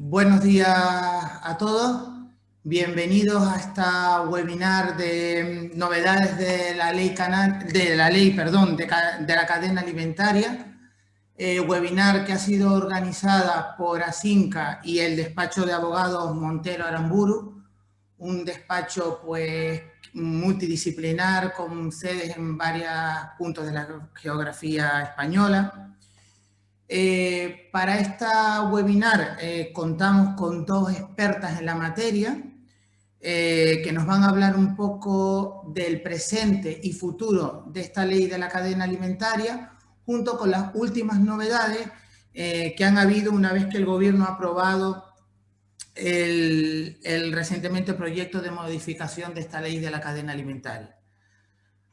Buenos días a todos. Bienvenidos a esta webinar de novedades de la ley de la cadena alimentaria. Webinar que ha sido organizada por ASINCA y el despacho de abogados Montero Aramburu, un despacho pues multidisciplinar con sedes en varios puntos de la geografía española. Para esta webinar contamos con dos expertas en la materia que nos van a hablar un poco del presente y futuro de esta ley de la cadena alimentaria, junto con las últimas novedades que han habido una vez que el gobierno ha aprobado el recientemente proyecto de modificación de esta ley de la cadena alimentaria.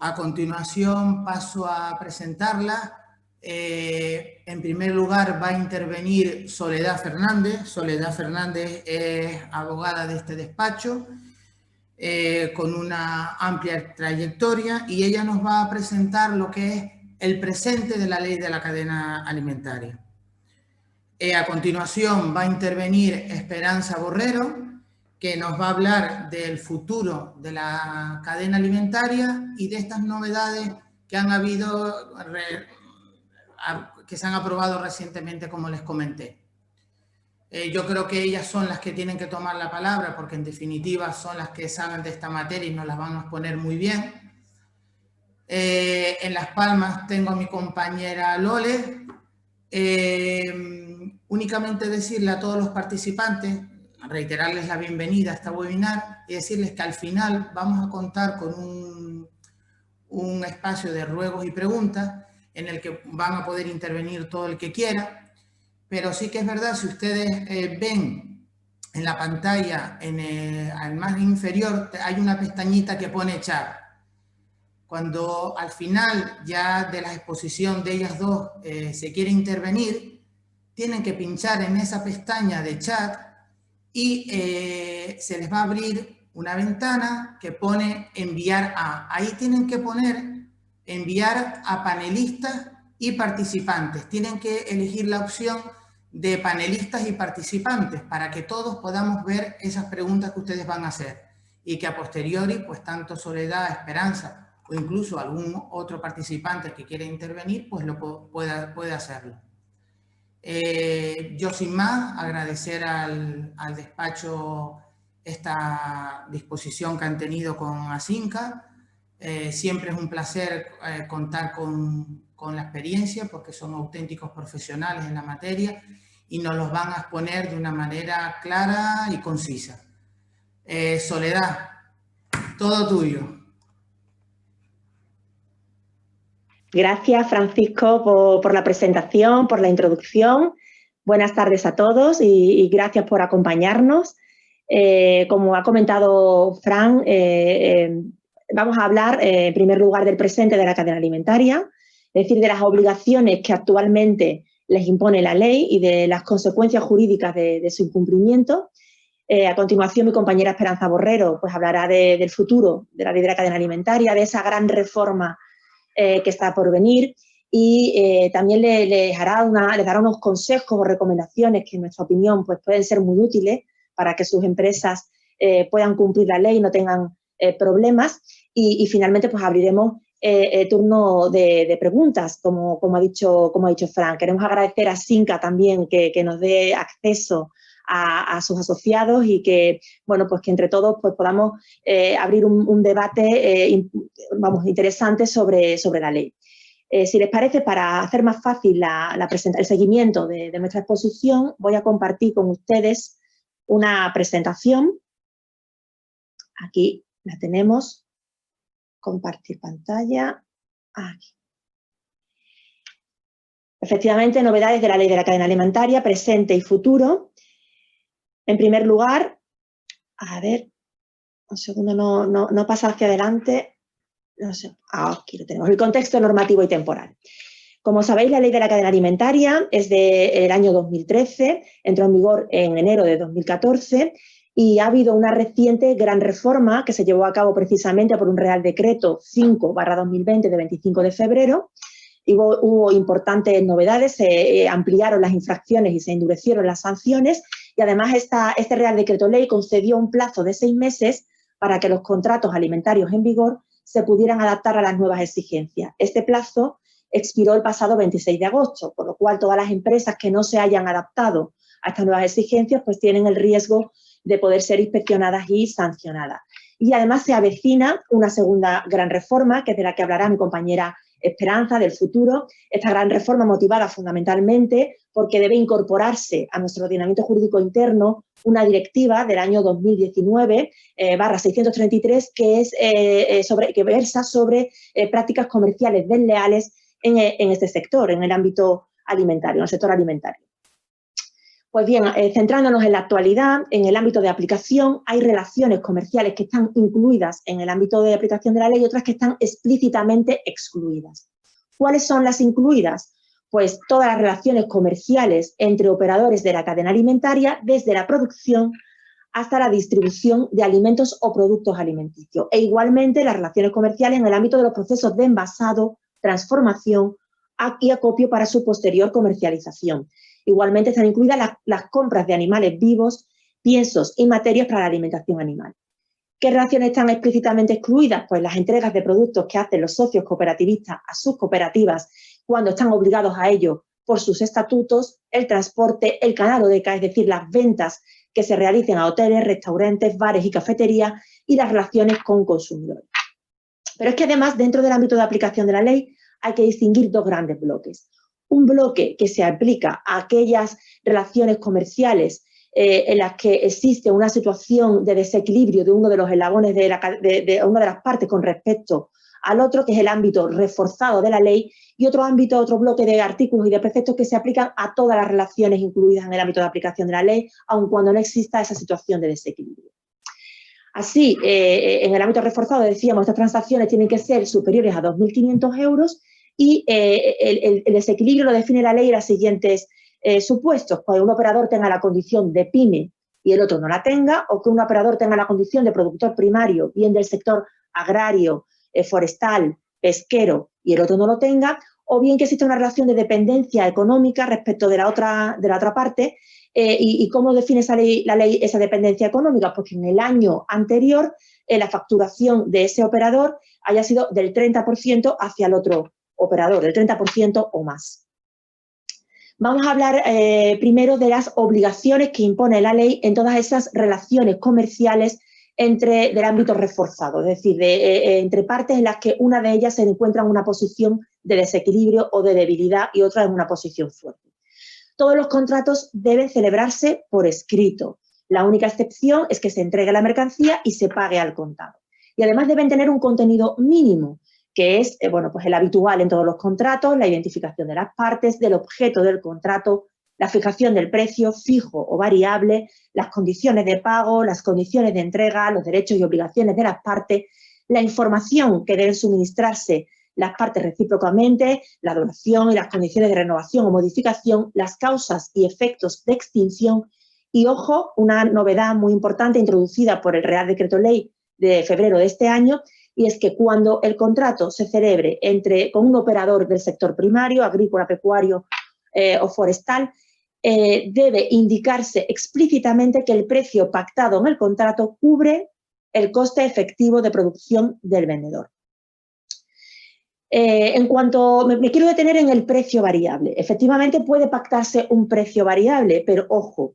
A continuación paso a presentarla. En primer lugar va a intervenir Soledad Fernández. Soledad Fernández es abogada de este despacho con una amplia trayectoria y ella nos va a presentar lo que es el presente de la ley de la cadena alimentaria. A continuación va a intervenir Esperanza Borrero, que nos va a hablar del futuro de la cadena alimentaria y de estas novedades que han habido, que se han aprobado recientemente, como les comenté. Yo creo que ellas son las que tienen que tomar la palabra, porque en definitiva son las que saben de esta materia y nos las van a exponer muy bien. En Las Palmas tengo a mi compañera Lole. Únicamente decirle a todos los participantes, reiterarles la bienvenida a esta webinar y decirles que al final vamos a contar con un espacio de ruegos y preguntas en el que van a poder intervenir todo el que quiera, pero sí que es verdad, si ustedes ven en la pantalla, al más inferior, hay una pestañita que pone chat. Cuando al final ya de la exposición de ellas dos se quiere intervenir, tienen que pinchar en esa pestaña de chat y se les va a abrir una ventana que pone enviar a. Ahí tienen que poner enviar a panelistas y participantes. Tienen que elegir la opción de panelistas y participantes para que todos podamos ver esas preguntas que ustedes van a hacer y que a posteriori, pues tanto Soledad, Esperanza o incluso algún otro participante que quiera intervenir, pues puede hacerlo. Yo sin más, agradecer al despacho esta disposición que han tenido con ASINCA. Siempre es un placer contar con la experiencia, porque son auténticos profesionales en la materia y nos los van a exponer de una manera clara y concisa. Soledad, todo tuyo. Gracias, Francisco, por la presentación, por la introducción. Buenas tardes a todos y gracias por acompañarnos. Como ha comentado Fran, vamos a hablar en primer lugar del presente de la cadena alimentaria, es decir, de las obligaciones que actualmente les impone la ley y de las consecuencias jurídicas de su incumplimiento. A continuación, mi compañera Esperanza Borrero pues, hablará del futuro de la ley de la cadena alimentaria, de esa gran reforma que está por venir y también les dará unos consejos o recomendaciones que en nuestra opinión pues, pueden ser muy útiles para que sus empresas puedan cumplir la ley y no tengan problemas y finalmente pues abriremos turno de preguntas como ha dicho Fran. Queremos agradecer a ASINCA también que nos dé acceso a sus asociados y que, bueno, pues que entre todos pues podamos abrir un debate interesante sobre la ley. Si les parece, para hacer más fácil el seguimiento de nuestra exposición, voy a compartir con ustedes una presentación. Aquí la tenemos. Compartir pantalla. Aquí. Efectivamente, novedades de la ley de la cadena alimentaria, presente y futuro. En primer lugar, a ver, un segundo, no pasa hacia adelante. No sé, aquí lo tenemos, el contexto normativo y temporal. Como sabéis, la ley de la cadena alimentaria es del año 2013, entró en vigor en enero de 2014 y ha habido una reciente gran reforma que se llevó a cabo precisamente por un Real Decreto 5/2020 de 25 de febrero. Hubo importantes novedades, se ampliaron las infracciones y se endurecieron las sanciones y además este Real Decreto Ley concedió un plazo de 6 meses para que los contratos alimentarios en vigor se pudieran adaptar a las nuevas exigencias. Este plazo expiró el pasado 26 de agosto, por lo cual todas las empresas que no se hayan adaptado a estas nuevas exigencias pues tienen el riesgo de poder ser inspeccionadas y sancionadas. Y además se avecina una segunda gran reforma, que es de la que hablará mi compañera Esperanza, del futuro. Esta gran reforma motivada fundamentalmente porque debe incorporarse a nuestro ordenamiento jurídico interno una directiva del año 2019, /633, que versa sobre prácticas comerciales desleales en este sector, en el ámbito alimentario, en el sector alimentario. Pues bien, centrándonos en la actualidad, en el ámbito de aplicación, hay relaciones comerciales que están incluidas en el ámbito de aplicación de la ley y otras que están explícitamente excluidas. ¿Cuáles son las incluidas? Pues todas las relaciones comerciales entre operadores de la cadena alimentaria, desde la producción hasta la distribución de alimentos o productos alimenticios. E igualmente las relaciones comerciales en el ámbito de los procesos de envasado, transformación y acopio para su posterior comercialización. Igualmente están incluidas las compras de animales vivos, piensos y materias para la alimentación animal. ¿Qué relaciones están explícitamente excluidas? Pues las entregas de productos que hacen los socios cooperativistas a sus cooperativas cuando están obligados a ello por sus estatutos, el transporte, el canal ODECA, es decir, las ventas que se realicen a hoteles, restaurantes, bares y cafeterías y las relaciones con consumidores. Pero es que además, dentro del ámbito de aplicación de la ley, hay que distinguir dos grandes bloques. Un bloque que se aplica a aquellas relaciones comerciales en las que existe una situación de desequilibrio de uno de los eslabones de una de las partes con respecto al otro, que es el ámbito reforzado de la ley, y otro bloque de artículos y de preceptos que se aplican a todas las relaciones incluidas en el ámbito de aplicación de la ley, aun cuando no exista esa situación de desequilibrio. Así, en el ámbito reforzado, decíamos, estas transacciones tienen que ser superiores a 2.500 euros y el desequilibrio lo define la ley en los siguientes supuestos. Pues un operador tenga la condición de pyme y el otro no la tenga, o que un operador tenga la condición de productor primario, bien del sector agrario, forestal, pesquero, y el otro no lo tenga, o bien que exista una relación de dependencia económica respecto de la otra parte. ¿Y cómo define la ley esa dependencia económica? Porque en el año anterior la facturación de ese operador haya sido del 30% hacia el otro operador, del 30% o más. Vamos a hablar primero de las obligaciones que impone la ley en todas esas relaciones comerciales del ámbito reforzado, es decir, entre partes en las que una de ellas se encuentra en una posición de desequilibrio o de debilidad y otra en una posición fuerte. Todos los contratos deben celebrarse por escrito. La única excepción es que se entregue la mercancía y se pague al contado. Y además deben tener un contenido mínimo, que es pues el habitual en todos los contratos, la identificación de las partes, del objeto del contrato, la fijación del precio fijo o variable, las condiciones de pago, las condiciones de entrega, los derechos y obligaciones de las partes, la información que deben suministrarse las partes recíprocamente, la duración y las condiciones de renovación o modificación, las causas y efectos de extinción y, ojo, una novedad muy importante introducida por el Real Decreto Ley de febrero de este año, y es que cuando el contrato se celebre con un operador del sector primario, agrícola, pecuario o forestal, debe indicarse explícitamente que el precio pactado en el contrato cubre el coste efectivo de producción del vendedor. Me quiero detener en el precio variable. Efectivamente puede pactarse un precio variable, pero ojo,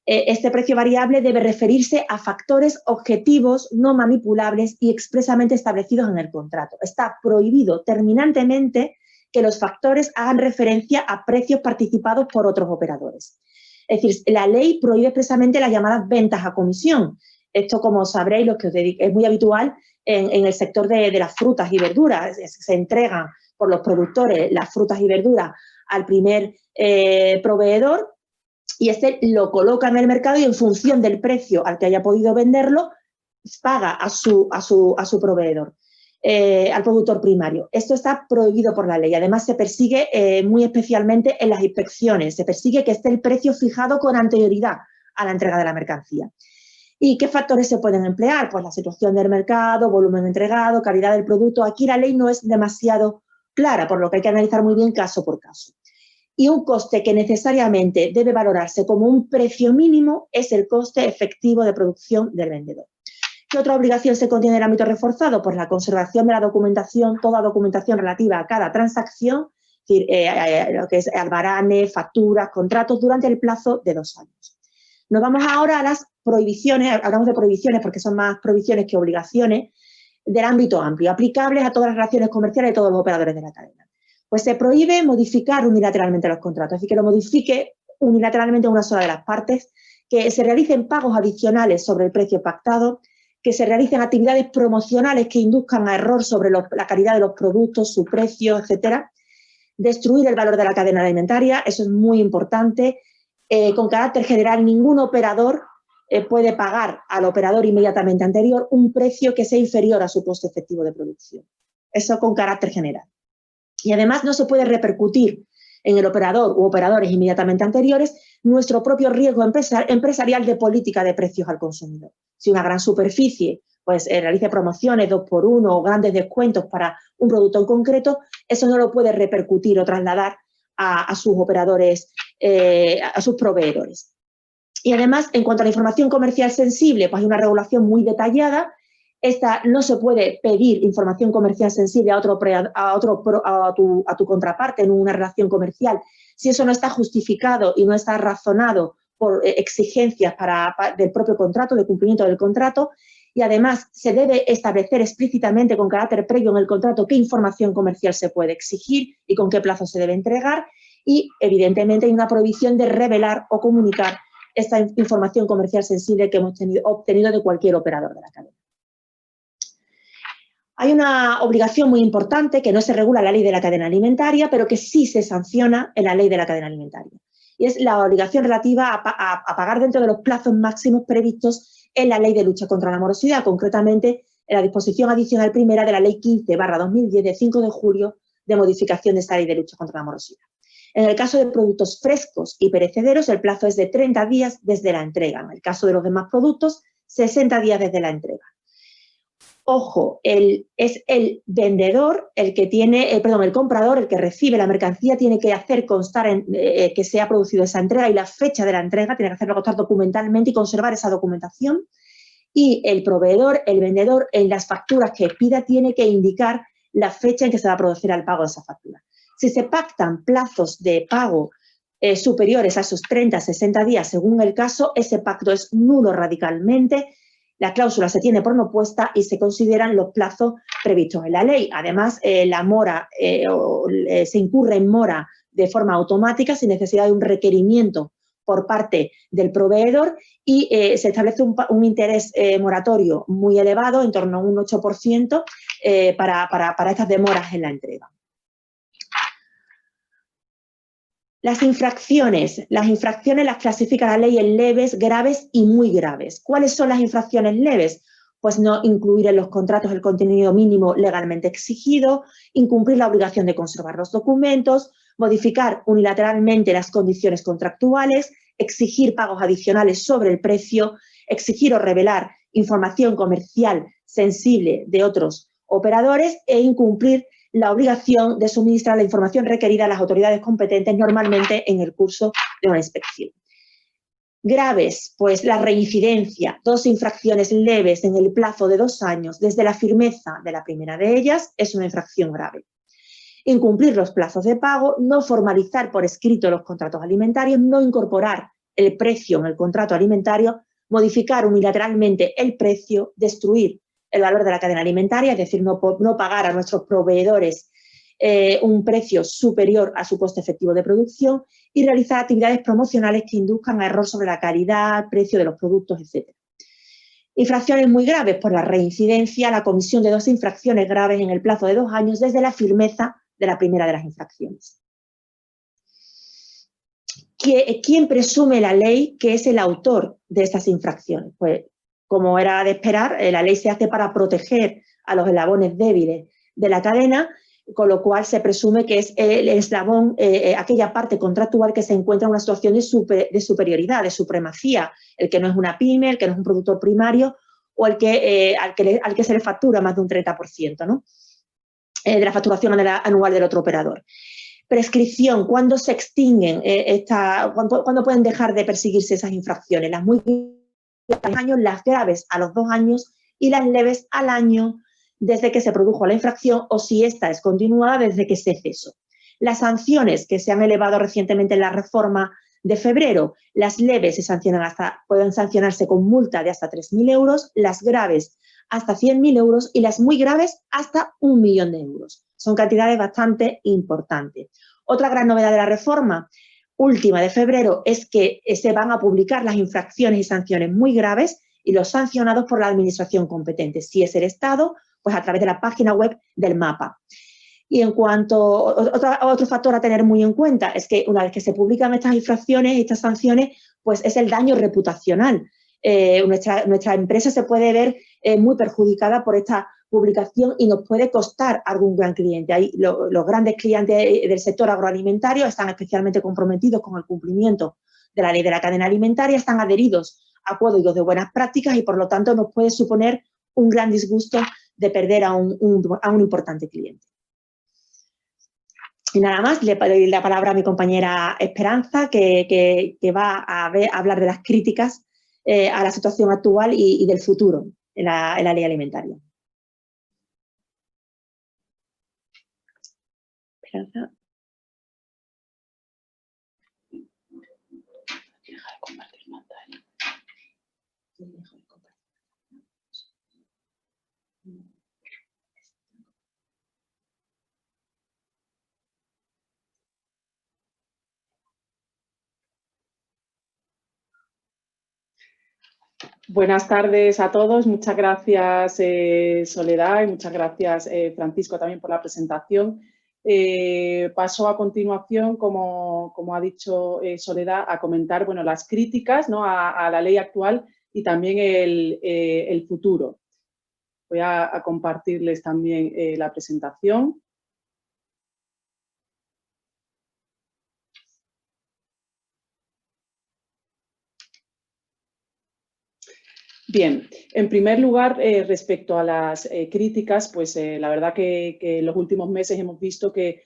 este precio variable debe referirse a factores objetivos no manipulables y expresamente establecidos en el contrato. Está prohibido terminantemente que los factores hagan referencia a precios participados por otros operadores. Es decir, la ley prohíbe expresamente las llamadas ventas a comisión. Esto, como sabréis, lo que os dedico, es muy habitual en el sector de las frutas y verduras. Se entregan por los productores las frutas y verduras al primer proveedor y este lo coloca en el mercado y en función del precio al que haya podido venderlo, paga a su proveedor, al productor primario. Esto está prohibido por la ley. Además, se persigue muy especialmente en las inspecciones. Se persigue que esté el precio fijado con anterioridad a la entrega de la mercancía. ¿Y qué factores se pueden emplear? Pues la situación del mercado, volumen entregado, calidad del producto. Aquí la ley no es demasiado clara, por lo que hay que analizar muy bien caso por caso. y un coste que necesariamente debe valorarse como un precio mínimo es el coste efectivo de producción del vendedor. ¿Qué otra obligación se contiene en el ámbito reforzado? Pues la conservación de la documentación, toda documentación relativa a cada transacción, es decir, lo que es albaranes, facturas, contratos, durante el plazo de 2 años. Nos vamos ahora a las prohibiciones, hablamos de prohibiciones porque son más prohibiciones que obligaciones, del ámbito amplio, aplicables a todas las relaciones comerciales de todos los operadores de la cadena. Pues se prohíbe modificar unilateralmente los contratos, es decir, que lo modifique unilateralmente una sola de las partes, que se realicen pagos adicionales sobre el precio pactado, que se realicen actividades promocionales que induzcan a error sobre la calidad de los productos, su precio, etcétera. Destruir el valor de la cadena alimentaria, eso es muy importante. Con carácter general, ningún operador puede pagar al operador inmediatamente anterior un precio que sea inferior a su coste efectivo de producción. Eso con carácter general. Y además no se puede repercutir en el operador u operadores inmediatamente anteriores nuestro propio riesgo empresarial de política de precios al consumidor. Si una gran superficie pues, realice promociones 2x1 o grandes descuentos para un producto en concreto, eso no lo puede repercutir o trasladar a sus operadores, a sus proveedores. Y además, en cuanto a la información comercial sensible, pues hay una regulación muy detallada. Esta no se puede pedir información comercial sensible a tu contraparte en una relación comercial si eso no está justificado y no está razonado por exigencias del propio contrato, de cumplimiento del contrato. Y además se debe establecer explícitamente con carácter previo en el contrato qué información comercial se puede exigir y con qué plazo se debe entregar. Y evidentemente hay una prohibición de revelar o comunicar esta información comercial sensible que hemos obtenido de cualquier operador de la cadena. Hay una obligación muy importante que no se regula en la ley de la cadena alimentaria, pero que sí se sanciona en la ley de la cadena alimentaria. Y es la obligación relativa a pagar dentro de los plazos máximos previstos en la ley de lucha contra la morosidad, concretamente en la disposición adicional primera de la ley 15/2010 de 5 de julio de modificación de esta ley de lucha contra la morosidad. En el caso de productos frescos y perecederos, el plazo es de 30 días desde la entrega. En el caso de los demás productos, 60 días desde la entrega. Ojo, es el vendedor el que tiene, el comprador, el que recibe la mercancía, tiene que hacer constar que se ha producido esa entrega y la fecha de la entrega, tiene que hacerlo constar documentalmente y conservar esa documentación. Y el proveedor, el vendedor, en las facturas que pida, tiene que indicar la fecha en que se va a producir el pago de esa factura. Si se pactan plazos de pago superiores a esos 30, 60 días, según el caso, ese pacto es nulo radicalmente. La cláusula se tiene por no puesta y se consideran los plazos previstos en la ley. Además, la mora se incurre en mora de forma automática sin necesidad de un requerimiento por parte del proveedor y se establece un interés moratorio muy elevado, en torno a un 8%, para estas demoras en la entrega. Las infracciones las clasifica la ley en leves, graves y muy graves. ¿Cuáles son las infracciones leves? Pues no incluir en los contratos el contenido mínimo legalmente exigido, incumplir la obligación de conservar los documentos, modificar unilateralmente las condiciones contractuales, exigir pagos adicionales sobre el precio, exigir o revelar información comercial sensible de otros operadores e incumplir la obligación de suministrar la información requerida a las autoridades competentes normalmente en el curso de una inspección. Graves, pues la reincidencia, 2 infracciones leves en el plazo de 2 años desde la firmeza de la primera de ellas es una infracción grave. Incumplir los plazos de pago, no formalizar por escrito los contratos alimentarios, no incorporar el precio en el contrato alimentario, modificar unilateralmente el precio, destruir el valor de la cadena alimentaria, es decir, no pagar a nuestros proveedores un precio superior a su coste efectivo de producción y realizar actividades promocionales que induzcan a error sobre la calidad, precio de los productos, etc. Infracciones muy graves por la reincidencia, la comisión de 2 infracciones graves en el plazo de 2 años desde la firmeza de la primera de las infracciones. ¿Quién presume la ley que es el autor de estas infracciones? Pues, como era de esperar, la ley se hace para proteger a los eslabones débiles de la cadena, con lo cual se presume que es el eslabón, aquella parte contractual que se encuentra en una situación de superioridad, de supremacía, el que no es una pyme, el que no es un productor primario o al que se le factura más de un 30%, ¿no? De la facturación anual del otro operador. Prescripción, ¿cuándo se extinguen? ¿Cuándo pueden dejar de perseguirse esas infracciones? Las muy graves años, las graves a los 2 años y las leves al año desde que se produjo la infracción o si esta es continuada desde que se cesó. Las sanciones que se han elevado recientemente en la reforma de febrero, las leves pueden sancionarse con multa de hasta 3.000 euros, las graves hasta 100.000 euros y las muy graves hasta 1 millón de euros. Son cantidades bastante importantes. Otra gran novedad de la reforma última de febrero es que se van a publicar las infracciones y sanciones muy graves y los sancionados por la administración competente. Si es el Estado, pues a través de la página web del MAPA. Y en cuanto otro factor a tener muy en cuenta es que una vez que se publican estas infracciones y estas sanciones, pues es el daño reputacional. Nuestra empresa se puede ver muy perjudicada por esta publicación y nos puede costar algún gran cliente. Los grandes clientes del sector agroalimentario están especialmente comprometidos con el cumplimiento de la ley de la cadena alimentaria, están adheridos a códigos de buenas prácticas y por lo tanto nos puede suponer un gran disgusto de perder a un importante cliente. Y nada más, le doy la palabra a mi compañera Esperanza, que va a hablar de las críticas a la situación actual y del futuro en la ley alimentaria. Esperanza. Deja de compartir pantalla. Buenas tardes a todos. Muchas gracias, Soledad, y muchas gracias, Francisco, también por la presentación. Paso a continuación, como ha dicho Soledad, a comentar las críticas, ¿no?, a la ley actual y también el futuro. Voy a compartirles también la presentación. Bien, en primer lugar, respecto a las críticas, pues la verdad que en los últimos meses hemos visto que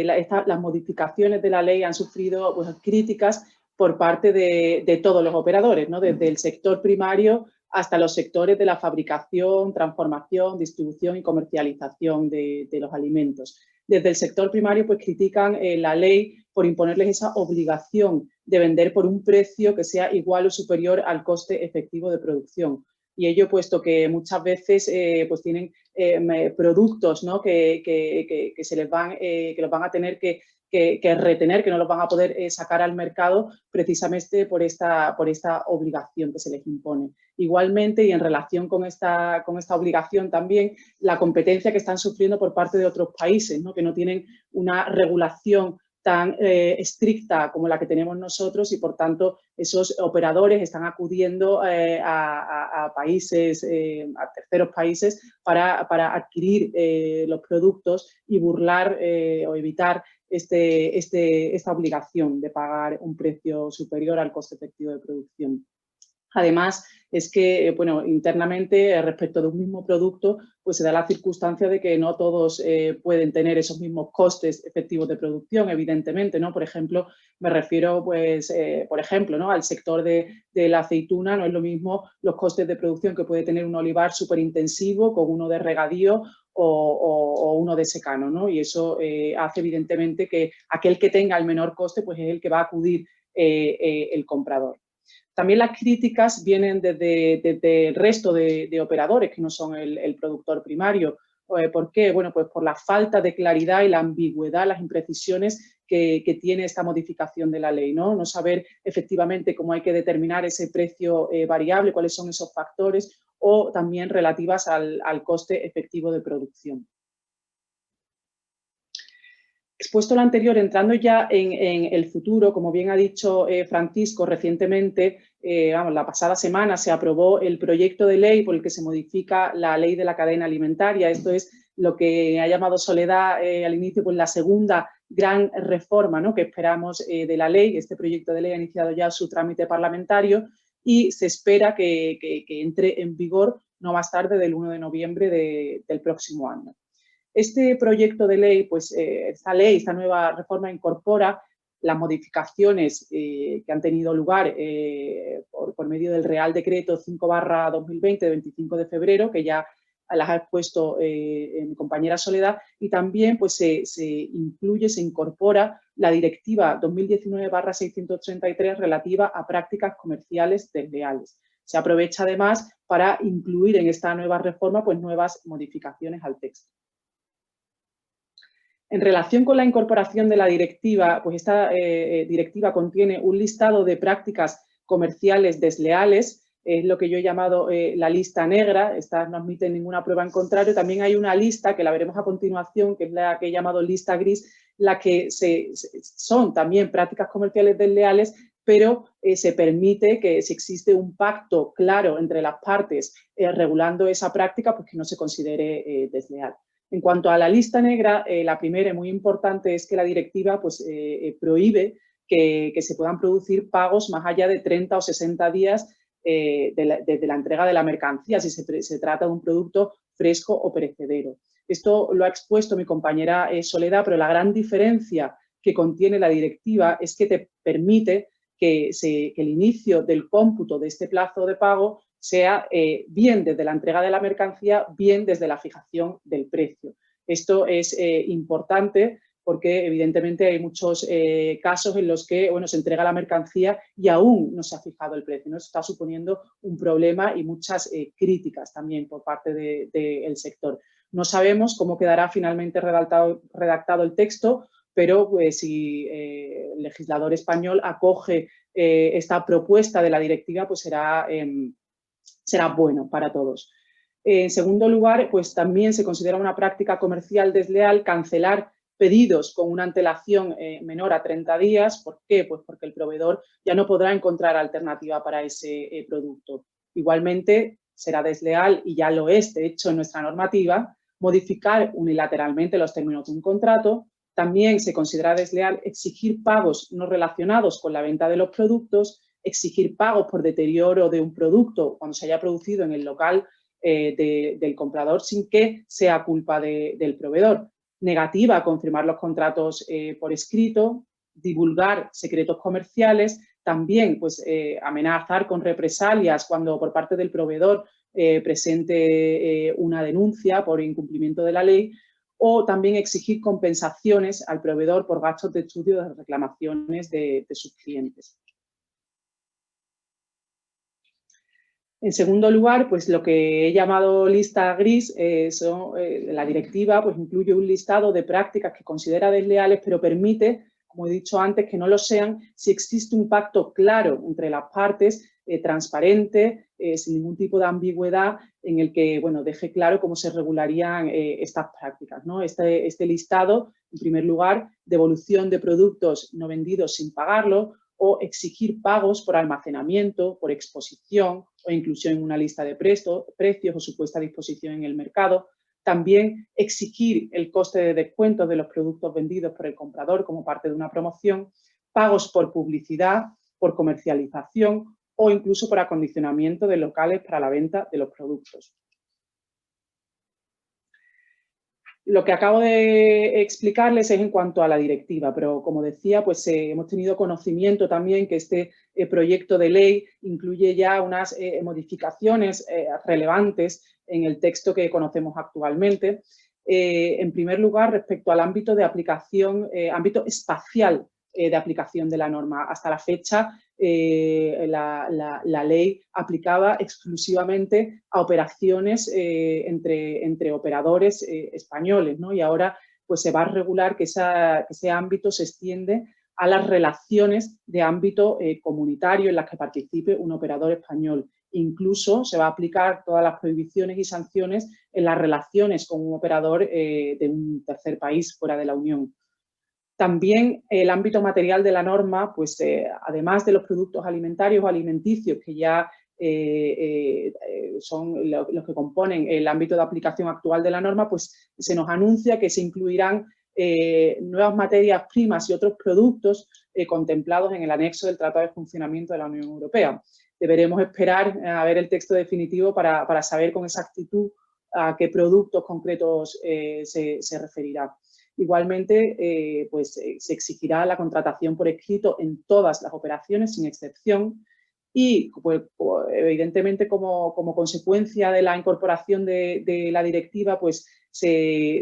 las modificaciones de la ley han sufrido críticas por parte de todos los operadores, ¿no?, desde el sector primario hasta los sectores de la fabricación, transformación, distribución y comercialización de los alimentos. Desde el sector primario pues critican la ley por imponerles esa obligación de vender por un precio que sea igual o superior al coste efectivo de producción. Y ello puesto que muchas veces pues tienen productos, ¿no?, que los van a tener que retener, que no los van a poder sacar al mercado precisamente por esta obligación que se les impone. Igualmente, y en relación con esta obligación también, la competencia que están sufriendo por parte de otros países, ¿no?, que no tienen una regulación tan estricta como la que tenemos nosotros y, por tanto, esos operadores están acudiendo a países, a terceros países para adquirir los productos y burlar o evitar esta obligación de pagar un precio superior al coste efectivo de producción. Además, es que, internamente, respecto de un mismo producto, pues se da la circunstancia de que no todos pueden tener esos mismos costes efectivos de producción, evidentemente, ¿no? Por ejemplo, me refiero, ¿no?, al sector de la aceituna. No es lo mismo los costes de producción que puede tener un olivar superintensivo con uno de regadío o uno de secano, ¿no? Y eso hace, evidentemente, que aquel que tenga el menor coste, pues es el que va a acudir el comprador. También las críticas vienen desde el resto de operadores que no son el productor primario. ¿Por qué? Bueno, pues por la falta de claridad y la ambigüedad, las imprecisiones que tiene esta modificación de la ley, ¿no? No saber efectivamente cómo hay que determinar ese precio variable, cuáles son esos factores, o también relativas al coste efectivo de producción. Expuesto lo anterior, entrando ya en el futuro, como bien ha dicho Francisco, recientemente, la pasada semana, se aprobó el proyecto de ley por el que se modifica la ley de la cadena alimentaria. Esto es lo que ha llamado Soledad al inicio, pues la segunda gran reforma, ¿no?, que esperamos de la ley. Este proyecto de ley ha iniciado ya su trámite parlamentario y se espera que entre en vigor no más tarde del 1 de noviembre del próximo año. Este proyecto de ley, pues esta nueva reforma incorpora las modificaciones que han tenido lugar por medio del Real Decreto 5/2020 de 25 de febrero, que ya las ha expuesto mi compañera Soledad, y también pues, se incorpora la Directiva 2019/633 relativa a prácticas comerciales desleales. Se aprovecha además para incluir en esta nueva reforma pues, nuevas modificaciones al texto. En relación con la incorporación de la directiva, pues esta directiva contiene un listado de prácticas comerciales desleales, es lo que yo he llamado la lista negra, esta no admite ninguna prueba en contrario. También hay una lista, que la veremos a continuación, que es la que he llamado lista gris, la que son también prácticas comerciales desleales, pero se permite que si existe un pacto claro entre las partes regulando esa práctica, pues que no se considere desleal. En cuanto a la lista negra, la primera y muy importante es que la directiva pues, prohíbe que se puedan producir pagos más allá de 30 o 60 días desde la entrega de la mercancía, si se trata de un producto fresco o perecedero. Esto lo ha expuesto mi compañera Soledad, pero la gran diferencia que contiene la directiva es que te permite que el inicio del cómputo de este plazo de pago sea bien desde la entrega de la mercancía, bien desde la fijación del precio. Esto es importante porque evidentemente hay muchos casos en los que se entrega la mercancía y aún no se ha fijado el precio, ¿no? Eso está suponiendo un problema y muchas críticas también por parte del sector. No sabemos cómo quedará finalmente redactado el texto, pero pues, si el legislador español acoge esta propuesta de la directiva, pues será bueno para todos. En segundo lugar, pues también se considera una práctica comercial desleal cancelar pedidos con una antelación menor a 30 días. ¿Por qué? Pues porque el proveedor ya no podrá encontrar alternativa para ese producto. Igualmente, será desleal, y ya lo es, de hecho, en nuestra normativa, modificar unilateralmente los términos de un contrato. También se considera desleal exigir pagos no relacionados con la venta de los productos, exigir pagos por deterioro de un producto cuando se haya producido en el local del comprador sin que sea culpa del proveedor. Negativa a confirmar los contratos por escrito, divulgar secretos comerciales, también pues, amenazar con represalias cuando por parte del proveedor presente una denuncia por incumplimiento de la ley, o también exigir compensaciones al proveedor por gastos de estudio de reclamaciones de sus clientes. En segundo lugar, pues lo que he llamado lista gris, la directiva pues, incluye un listado de prácticas que considera desleales, pero permite, como he dicho antes, que no lo sean si existe un pacto claro entre las partes, transparente, sin ningún tipo de ambigüedad, en el que deje claro cómo se regularían estas prácticas, ¿no? Este listado, en primer lugar, devolución de productos no vendidos sin pagarlo, o exigir pagos por almacenamiento, por exposición o inclusión en una lista de precios o su puesta a disposición en el mercado. También exigir el coste de descuento de los productos vendidos por el comprador como parte de una promoción, pagos por publicidad, por comercialización o incluso por acondicionamiento de locales para la venta de los productos. Lo que acabo de explicarles es en cuanto a la directiva, pero como decía, pues hemos tenido conocimiento también que este proyecto de ley incluye ya unas modificaciones relevantes en el texto que conocemos actualmente. En primer lugar, respecto al ámbito de aplicación, ámbito espacial de aplicación de la norma. Hasta la fecha, la ley aplicaba exclusivamente a operaciones entre operadores españoles, ¿no? Y ahora pues, se va a regular que ese ámbito se extiende a las relaciones de ámbito comunitario en las que participe un operador español. Incluso se va a aplicar todas las prohibiciones y sanciones en las relaciones con un operador de un tercer país fuera de la Unión. También el ámbito material de la norma, pues además de los productos alimentarios o alimenticios que ya son los que componen el ámbito de aplicación actual de la norma, pues se nos anuncia que se incluirán nuevas materias primas y otros productos contemplados en el anexo del Tratado de Funcionamiento de la Unión Europea. Deberemos esperar a ver el texto definitivo para saber con exactitud a qué productos concretos se referirá. Igualmente, se exigirá la contratación por escrito en todas las operaciones, sin excepción, y pues, evidentemente como consecuencia de la incorporación de la directiva, pues se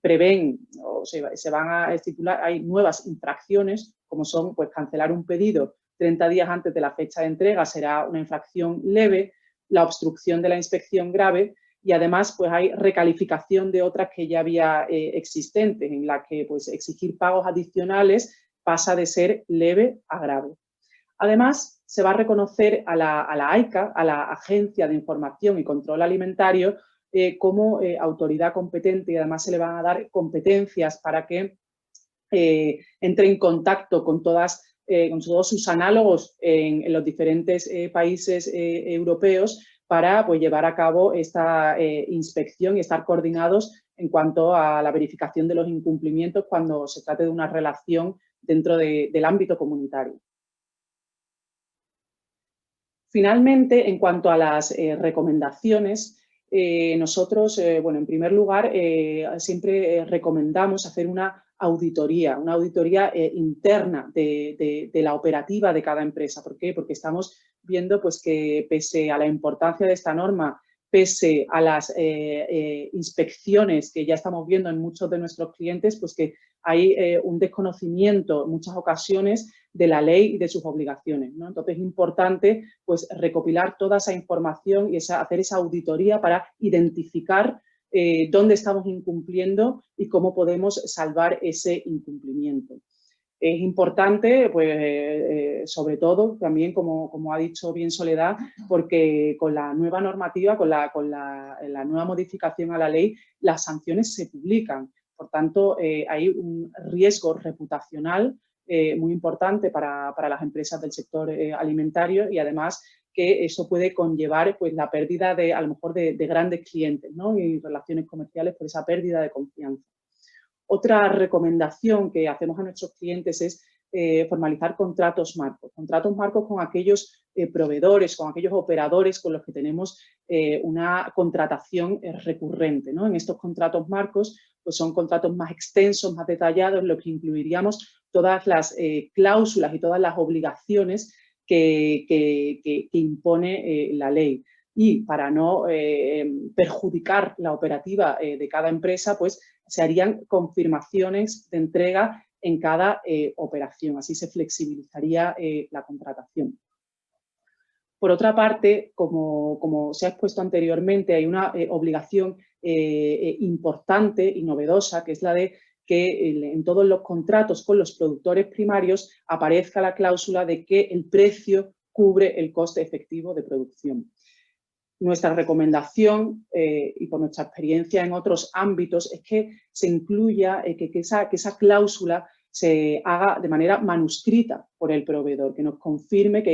prevén o se van a estipular, hay nuevas infracciones, como son pues cancelar un pedido 30 días antes de la fecha de entrega será una infracción leve, la obstrucción de la inspección grave, y además pues hay recalificación de otras que ya había existentes, en la que pues exigir pagos adicionales pasa de ser leve a grave. Además, se va a reconocer a la AICA, a la Agencia de Información y Control Alimentario, como autoridad competente, y además se le van a dar competencias para que entre en contacto con todos sus análogos en los diferentes países europeos para pues, llevar a cabo esta inspección y estar coordinados en cuanto a la verificación de los incumplimientos cuando se trate de una relación dentro del ámbito comunitario. Finalmente, en cuanto a las recomendaciones, nosotros, en primer lugar, siempre recomendamos hacer una auditoría interna de la operativa de cada empresa. ¿Por qué? Porque estamos viendo pues, que pese a la importancia de esta norma, pese a las inspecciones que ya estamos viendo en muchos de nuestros clientes, pues que hay un desconocimiento en muchas ocasiones de la ley y de sus obligaciones, ¿no? Entonces es importante pues, recopilar toda esa información y hacer esa auditoría para identificar dónde estamos incumpliendo y cómo podemos salvar ese incumplimiento. Es importante, pues, sobre todo, también, como ha dicho bien Soledad, porque con la nueva normativa, con la nueva modificación a la ley, las sanciones se publican. Por tanto, hay un riesgo reputacional muy importante para las empresas del sector alimentario, y además que eso puede conllevar pues, la pérdida a lo mejor de grandes clientes, ¿no? Y relaciones comerciales por esa pérdida de confianza. Otra recomendación que hacemos a nuestros clientes es formalizar contratos marcos con aquellos proveedores, con aquellos operadores con los que tenemos una contratación recurrente, ¿no? En estos contratos marcos pues son contratos más extensos, más detallados, en los que incluiríamos todas las cláusulas y todas las obligaciones que impone la ley. Y para no perjudicar la operativa de cada empresa, pues se harían confirmaciones de entrega en cada operación. Así se flexibilizaría la contratación. Por otra parte, como se ha expuesto anteriormente, hay una obligación importante y novedosa, que es la de que en todos los contratos con los productores primarios aparezca la cláusula de que el precio cubre el coste efectivo de producción. Nuestra recomendación, y por nuestra experiencia en otros ámbitos, es que se incluya, que esa cláusula se haga de manera manuscrita por el proveedor, que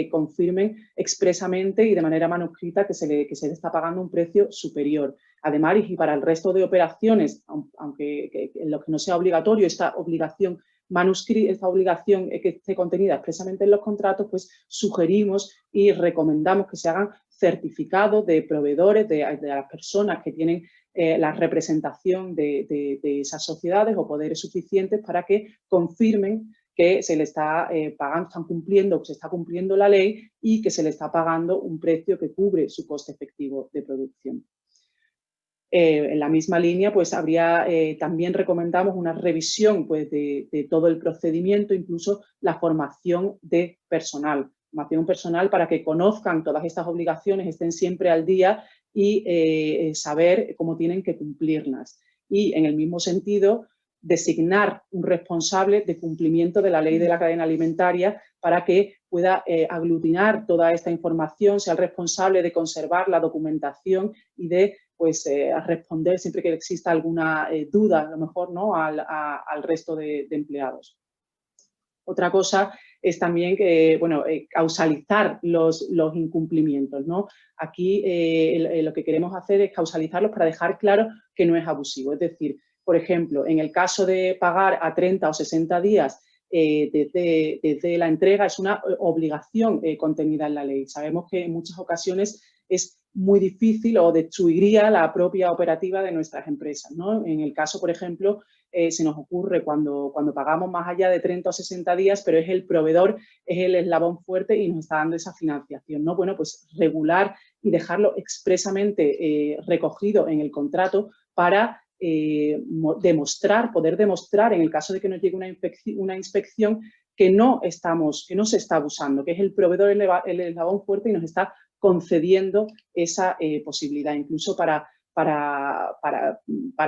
confirmen expresamente y de manera manuscrita que se le está pagando un precio superior. Además, y para el resto de operaciones, aunque en lo que no sea obligatorio, esta obligación que esté contenida expresamente en los contratos, pues sugerimos y recomendamos que se hagan certificados de proveedores, de las personas que tienen la representación de esas sociedades o poderes suficientes para que confirmen que se le está pagando, que se está cumpliendo la ley y que se le está pagando un precio que cubre su coste efectivo de producción. En la misma línea, pues también recomendamos una revisión pues, de todo el procedimiento, incluso la formación de personal. Formación personal para que conozcan todas estas obligaciones, estén siempre al día y saber cómo tienen que cumplirlas. Y en el mismo sentido, designar un responsable de cumplimiento de la ley de la cadena alimentaria para que pueda aglutinar toda esta información, sea el responsable de conservar la documentación y de pues, responder siempre que exista alguna duda, a lo mejor, ¿no? al resto de empleados. Otra cosa es también causalizar los incumplimientos, ¿no? Aquí lo que queremos hacer es causalizarlos para dejar claro que no es abusivo. Es decir, por ejemplo, en el caso de pagar a 30 o 60 días desde la entrega, es una obligación contenida en la ley. Sabemos que en muchas ocasiones es muy difícil o destruiría la propia operativa de nuestras empresas, ¿no? En el caso, por ejemplo, se nos ocurre cuando pagamos más allá de 30 o 60 días, pero es el proveedor, es el eslabón fuerte y nos está dando esa financiación, ¿no? Bueno, pues regular y dejarlo expresamente recogido en el contrato para poder demostrar, en el caso de que nos llegue una inspección, que no se está abusando, que es el proveedor el eslabón fuerte y nos está concediendo esa posibilidad. Incluso para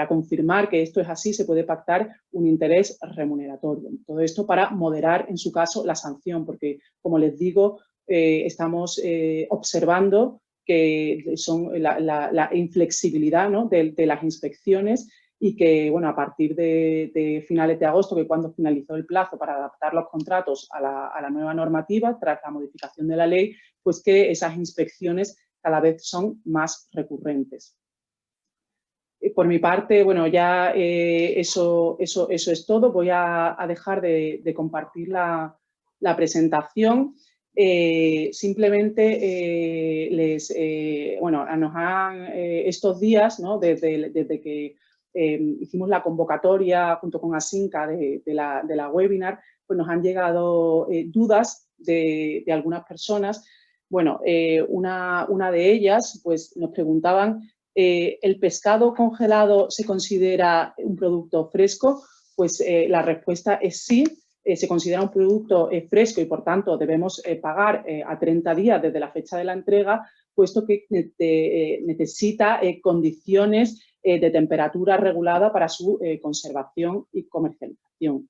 confirmar que esto es así, se puede pactar un interés remuneratorio. Todo esto para moderar, en su caso, la sanción, porque, como les digo, estamos observando que son la inflexibilidad, ¿no?, de las inspecciones, y que, bueno, a partir de finales de agosto, que cuando finalizó el plazo para adaptar los contratos a la nueva normativa, tras la modificación de la ley, pues que esas inspecciones cada vez son más recurrentes. Por mi parte, bueno, ya eso es todo. Voy a dejar de compartir la presentación. Simplemente nos han estos días, ¿no?, desde que hicimos la convocatoria junto con Asinca de la webinar, pues nos han llegado dudas de algunas personas. Bueno, una de ellas, pues nos preguntaban: ¿el pescado congelado se considera un producto fresco? Pues la respuesta es sí. Se considera un producto fresco y, por tanto, debemos pagar a 30 días desde la fecha de la entrega, puesto que necesita condiciones de temperatura regulada para su conservación y comercialización.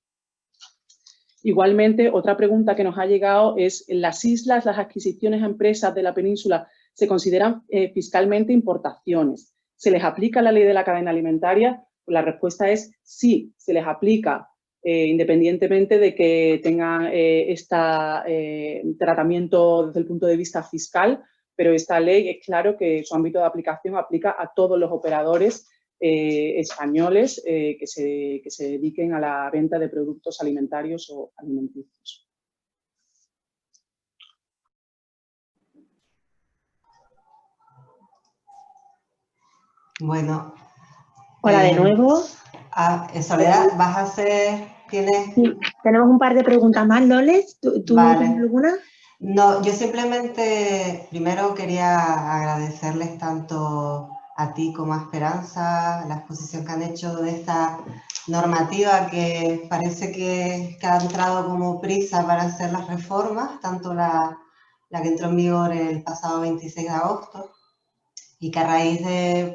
Igualmente, otra pregunta que nos ha llegado es: ¿en las islas las adquisiciones a empresas de la península se consideran fiscalmente importaciones? ¿Se les aplica la ley de la cadena alimentaria? Pues la respuesta es sí, se les aplica, independientemente de que tengan este tratamiento desde el punto de vista fiscal, pero esta ley es claro que su ámbito de aplicación aplica a todos los operadores españoles que se dediquen a la venta de productos alimentarios o alimenticios. Bueno. Hola de nuevo. Soledad, ¿vas a hacer? ¿Tienes? Sí, tenemos un par de preguntas más, Loles. ¿Tú vale. tienes alguna? No, yo simplemente primero quería agradecerles tanto a ti como a Esperanza la exposición que han hecho de esta normativa, que parece que ha entrado como prisa para hacer las reformas, tanto la que entró en vigor el pasado 26 de agosto, y que a raíz de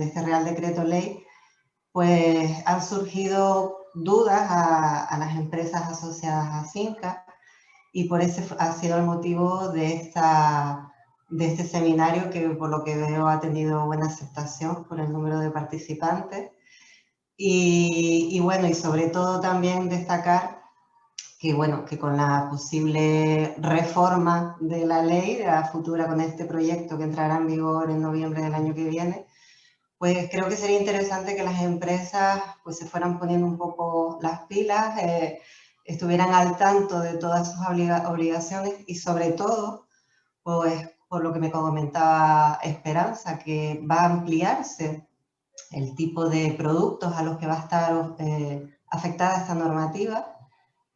este Real Decreto Ley, pues han surgido dudas a las empresas asociadas a Asinca, y por ese ha sido el motivo de este seminario, que por lo que veo ha tenido buena aceptación por el número de participantes. Y bueno, y sobre todo también destacar que, bueno, que con la posible reforma de la ley, de la futura, con este proyecto que entrará en vigor en noviembre del año que viene, pues creo que sería interesante que las empresas pues se fueran poniendo un poco las pilas, estuvieran al tanto de todas sus obligaciones, y sobre todo, pues por lo que me comentaba Esperanza, que va a ampliarse el tipo de productos a los que va a estar afectada esta normativa,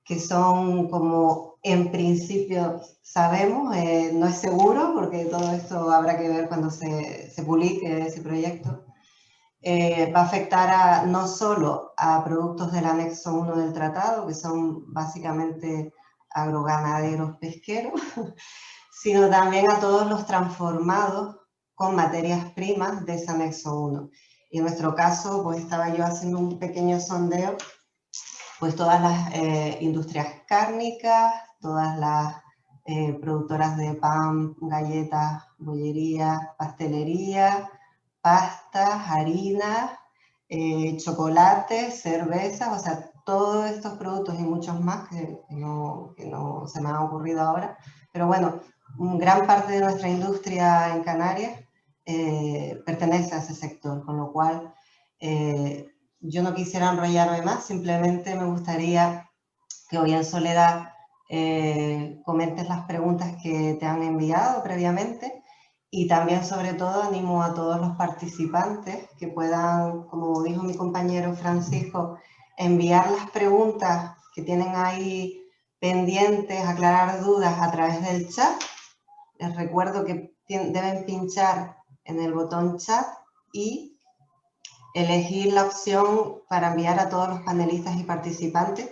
que son, como en principio sabemos, no es seguro, porque todo esto habrá que ver cuando se publique ese proyecto. Va a afectar no solo a productos del anexo 1 del tratado, que son básicamente agroganaderos pesqueros, sino también a todos los transformados con materias primas de ese anexo 1. Y en nuestro caso, pues estaba yo haciendo un pequeño sondeo, pues todas las industrias cárnicas, todas las productoras de pan, galletas, bollería, pastelería, pastas, harinas, chocolates, cervezas, o sea, todos estos productos y muchos más que no se me han ocurrido ahora. Pero bueno, gran parte de nuestra industria en Canarias pertenece a ese sector, con lo cual yo no quisiera enrollarme más, simplemente me gustaría que hoy en Soledad comentes las preguntas que te han enviado previamente, Y también, sobre todo, animo a todos los participantes que puedan, como dijo mi compañero Francisco, enviar las preguntas que tienen ahí pendientes, aclarar dudas a través del chat. Les recuerdo que deben pinchar en el botón chat y elegir la opción para enviar a todos los panelistas y participantes,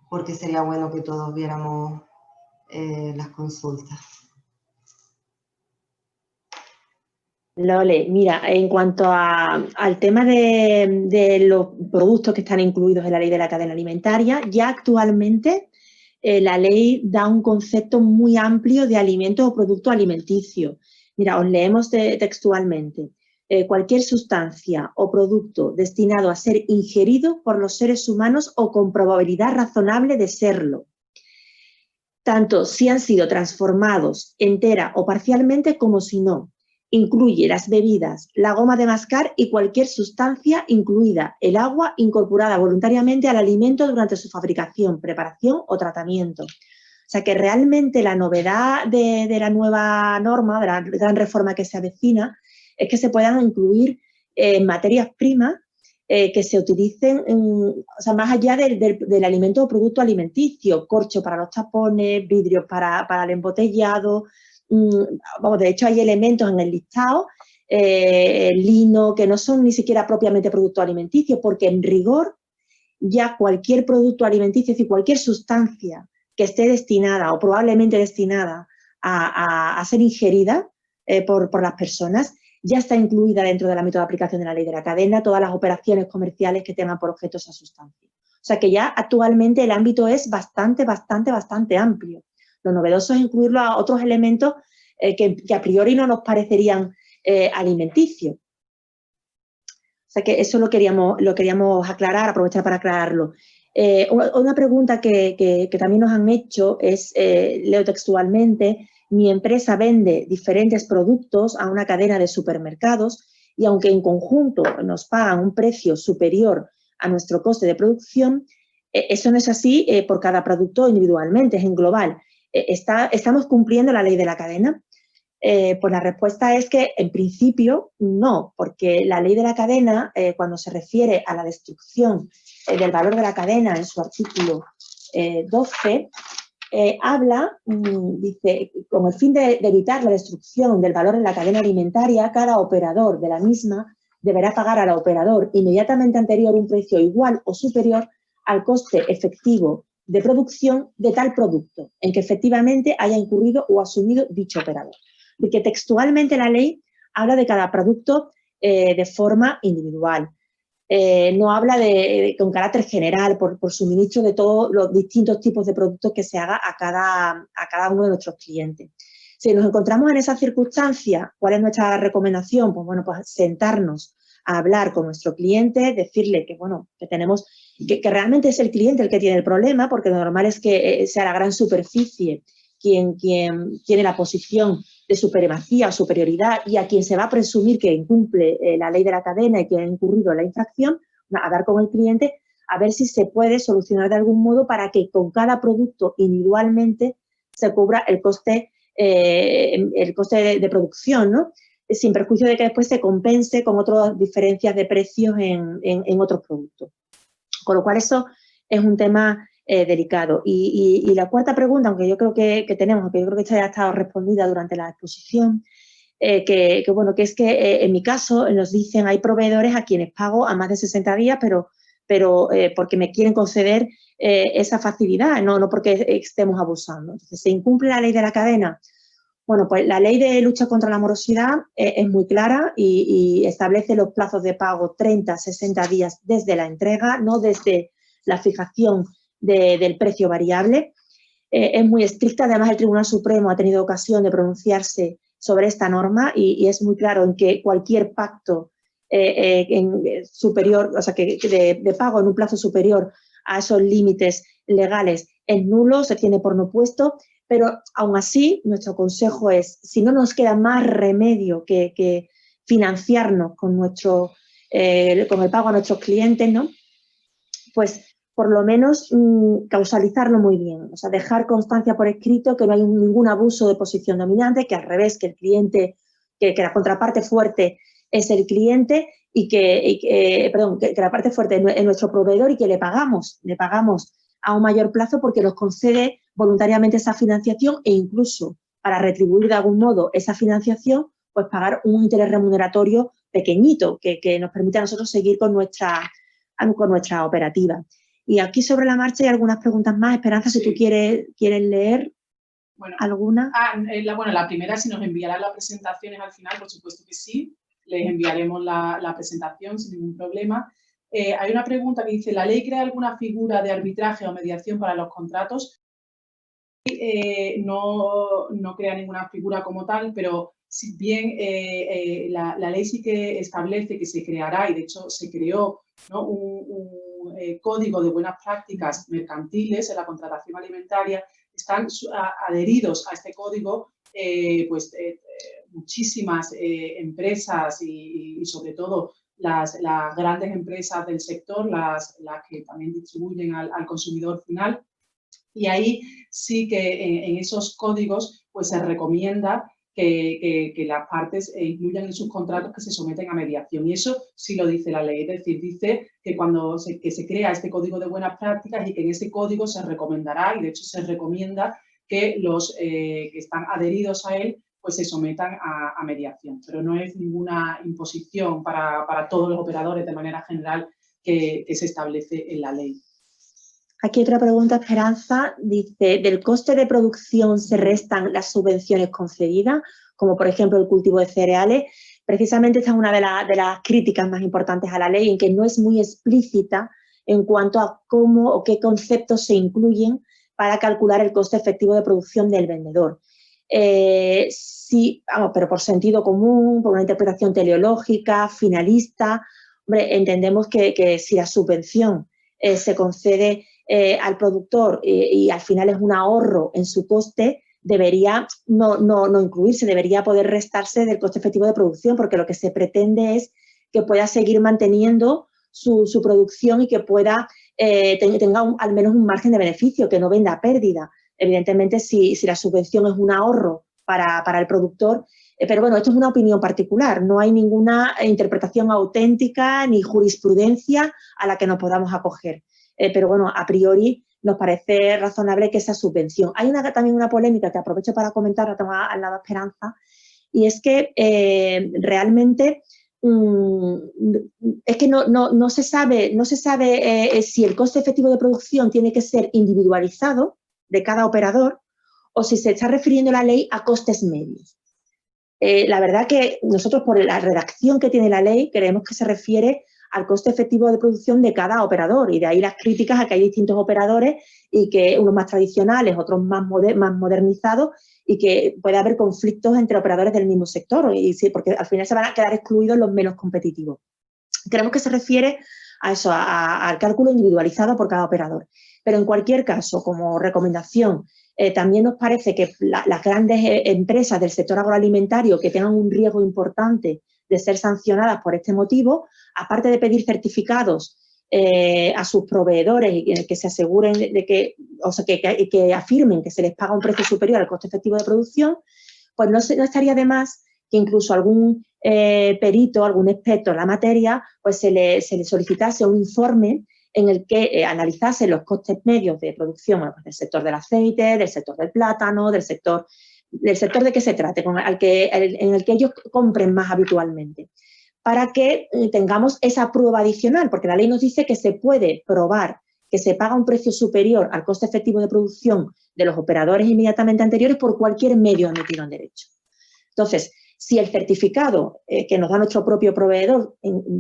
porque sería bueno que todos viéramos las consultas. Lole, mira, en cuanto al tema de los productos que están incluidos en la ley de la cadena alimentaria, ya actualmente la ley da un concepto muy amplio de alimentos o producto alimenticio. Mira, os leemos textualmente. Cualquier sustancia o producto destinado a ser ingerido por los seres humanos o con probabilidad razonable de serlo, tanto si han sido transformados entera o parcialmente como si no. Incluye las bebidas, la goma de mascar y cualquier sustancia, incluida el agua, incorporada voluntariamente al alimento durante su fabricación, preparación o tratamiento. O sea que realmente la novedad de la nueva norma, de la gran reforma que se avecina, es que se puedan incluir materias primas que se utilicen, o sea, más allá del alimento o producto alimenticio, corcho para los tapones, vidrio para el embotellado. Vamos, de hecho hay elementos en el listado, lino, que no son ni siquiera propiamente producto alimenticio, porque en rigor ya cualquier producto alimenticio, es decir, cualquier sustancia que esté destinada o probablemente destinada a ser ingerida por las personas, ya está incluida dentro del ámbito de aplicación de la ley de la cadena todas las operaciones comerciales que tengan por objeto esa sustancia. O sea que ya actualmente el ámbito es bastante amplio. Lo novedoso es incluirlo a otros elementos que a priori no nos parecerían alimenticios. O sea que eso lo queríamos aclarar, aprovechar para aclararlo. Una pregunta que también nos han hecho es, leo textualmente: mi empresa vende diferentes productos a una cadena de supermercados y aunque en conjunto nos pagan un precio superior a nuestro coste de producción, eso no es así por cada producto individualmente, es en global. ¿Estamos cumpliendo la ley de la cadena? Pues la respuesta es que en principio no, porque la ley de la cadena, cuando se refiere a la destrucción del valor de la cadena en su artículo 12, habla, dice, con el fin de evitar la destrucción del valor en la cadena alimentaria, cada operador de la misma deberá pagar al operador inmediatamente anterior un precio igual o superior al coste efectivo de producción de tal producto en que efectivamente haya incurrido o asumido dicho operador. Porque textualmente la ley habla de cada producto de forma individual. No habla con carácter general por suministro de todos los distintos tipos de productos que se haga a cada uno de nuestros clientes. Si nos encontramos en esa circunstancia, ¿cuál es nuestra recomendación? Pues bueno, pues sentarnos a hablar con nuestro cliente, decirle que bueno, que tenemos, que realmente es el cliente el que tiene el problema, porque lo normal es que sea la gran superficie quien tiene la posición de supremacía o superioridad y a quien se va a presumir que incumple la ley de la cadena y que ha incurrido en la infracción, a dar con el cliente a ver si se puede solucionar de algún modo para que con cada producto individualmente se cubra el coste de producción, ¿no? Sin perjuicio de que después se compense con otras diferencias de precios en otros productos. Con lo cual eso es un tema delicado. Y la cuarta pregunta, aunque yo creo que tenemos, aunque yo creo que esta ya ha estado respondida durante la exposición, bueno, que es que en mi caso nos dicen hay proveedores a quienes pago a más de 60 días, pero porque me quieren conceder esa facilidad, no porque estemos abusando. Entonces, ¿se incumple la ley de la cadena? Bueno, pues la ley de lucha contra la morosidad es muy clara y establece los plazos de pago 30, 60 días desde la entrega, no desde la fijación del precio variable. Es muy estricta, además el Tribunal Supremo ha tenido ocasión de pronunciarse sobre esta norma y es muy claro en que cualquier pacto superior, o sea, de pago en un plazo superior a esos límites legales es nulo, se tiene por no puesto, pero aún así nuestro consejo es, si no nos queda más remedio que financiarnos con el pago a nuestros clientes, ¿no? Pues por lo menos causalizarlo muy bien, o sea, dejar constancia por escrito que no hay ningún abuso de posición dominante, que al revés, que el cliente que la contraparte fuerte es el cliente y que la parte fuerte es nuestro proveedor y que le pagamos a un mayor plazo porque nos concede voluntariamente esa financiación e incluso para retribuir de algún modo esa financiación, pues pagar un interés remuneratorio pequeñito que nos permite a nosotros seguir con nuestra operativa. Y aquí sobre la marcha hay algunas preguntas más. Esperanza, si tú quieres leer alguna. La primera, si nos enviarán las presentaciones al final, por supuesto que sí. Les enviaremos la presentación sin ningún problema. Hay una pregunta que dice, ¿la ley crea alguna figura de arbitraje o mediación para los contratos? No crea ninguna figura como tal, pero si bien la ley sí que establece que se creará, y de hecho se creó, ¿no?, un código de buenas prácticas mercantiles en la contratación alimentaria, están adheridos a este código muchísimas empresas y sobre todo las grandes empresas del sector, las que también distribuyen al consumidor final. Y ahí sí que en esos códigos pues se recomienda que las partes incluyan en sus contratos que se someten a mediación. Y eso sí lo dice la ley, es decir, dice que cuando se crea este código de buenas prácticas y que en ese código se recomendará, y de hecho se recomienda que los que están adheridos a él pues se sometan a mediación. Pero no es ninguna imposición para todos los operadores de manera general que se establece en la ley. Aquí otra pregunta, Esperanza, dice, ¿del coste de producción se restan las subvenciones concedidas, como por ejemplo el cultivo de cereales? Precisamente esta es una de las críticas más importantes a la ley, en que no es muy explícita en cuanto a cómo o qué conceptos se incluyen para calcular el coste efectivo de producción del vendedor. Sí, pero por sentido común, por una interpretación teleológica, finalista, hombre, entendemos que si la subvención se concede al productor y al final es un ahorro en su coste, debería no incluirse, debería poder restarse del coste efectivo de producción, porque lo que se pretende es que pueda seguir manteniendo su producción y que pueda tenga al menos un margen de beneficio, que no venda a pérdida. Evidentemente, si la subvención es un ahorro para el productor, pero bueno, esto es una opinión particular, no hay ninguna interpretación auténtica ni jurisprudencia a la que nos podamos acoger. Pero bueno, a priori nos parece razonable que esa subvención. Hay también una polémica que aprovecho para comentar, la tengo al lado Esperanza, y es que realmente es que no se sabe si el coste efectivo de producción tiene que ser individualizado de cada operador o si se está refiriendo la ley a costes medios. La verdad que nosotros, por la redacción que tiene la ley, creemos que se refiere al coste efectivo de producción de cada operador, y de ahí las críticas a que hay distintos operadores y que unos más tradicionales, otros más modernizados, y que puede haber conflictos entre operadores del mismo sector, y sí, porque al final se van a quedar excluidos los menos competitivos. Creemos que se refiere a eso, al cálculo individualizado por cada operador. Pero en cualquier caso, como recomendación, también nos parece que las grandes empresas del sector agroalimentario que tengan un riesgo importante de ser sancionadas por este motivo, aparte de pedir certificados a sus proveedores y que se aseguren de que afirmen que se les paga un precio superior al coste efectivo de producción, pues no estaría de más que incluso algún perito, algún experto en la materia, pues se le solicitase un informe en el que analizase los costes medios de producción, bueno, pues del sector del aceite, del sector del plátano, del sector de que se trate, en el que ellos compren más habitualmente, para que tengamos esa prueba adicional, porque la ley nos dice que se puede probar que se paga un precio superior al coste efectivo de producción de los operadores inmediatamente anteriores por cualquier medio emitido en derecho. Entonces, si el certificado que nos da nuestro propio proveedor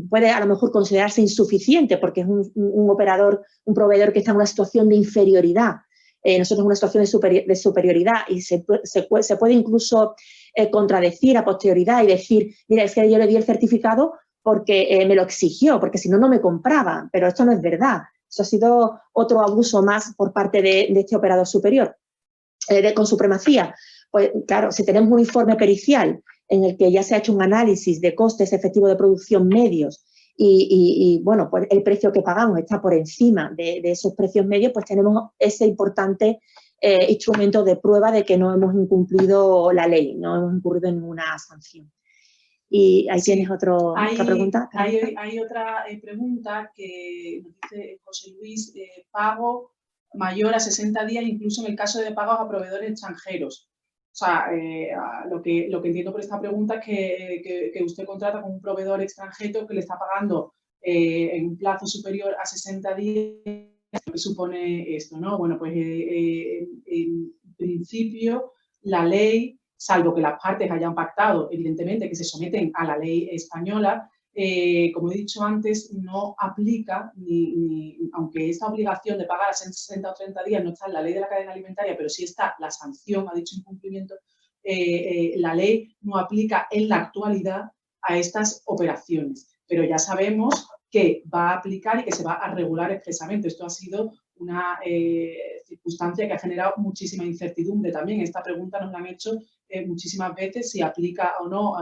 puede a lo mejor considerarse insuficiente porque es un proveedor que está en una situación de inferioridad, nosotros en una situación de superioridad, y se puede incluso contradecir a posterioridad y decir, mira, es que yo le di el certificado porque me lo exigió, porque si no, no me compraba, pero esto no es verdad. Eso ha sido otro abuso más por parte de este operador superior, con supremacía. Pues claro, si tenemos un informe pericial en el que ya se ha hecho un análisis de costes efectivos de producción medios y bueno, pues el precio que pagamos está por encima de esos precios medios, pues tenemos ese importante instrumento de prueba de que no hemos incumplido la ley, no hemos incurrido en ninguna sanción. Y ahí tienes otra pregunta. Hay otra pregunta que nos dice José Luis, pago mayor a 60 días, incluso en el caso de pagos a proveedores extranjeros. O sea, lo que entiendo por esta pregunta es que usted contrata con un proveedor extranjero que le está pagando en un plazo superior a 60 días. ¿Qué supone esto, no? Bueno, pues en principio la ley, salvo que las partes hayan pactado, evidentemente, que se someten a la ley española, como he dicho antes, no aplica, aunque esta obligación de pagar a 60 o 30 días no está en la ley de la cadena alimentaria, pero sí está la sanción a dicho incumplimiento, la ley no aplica en la actualidad a estas operaciones. Pero ya sabemos que va a aplicar y que se va a regular expresamente. Esto ha sido una circunstancia que ha generado muchísima incertidumbre también. Esta pregunta nos la han hecho muchísimas veces, si aplica o no,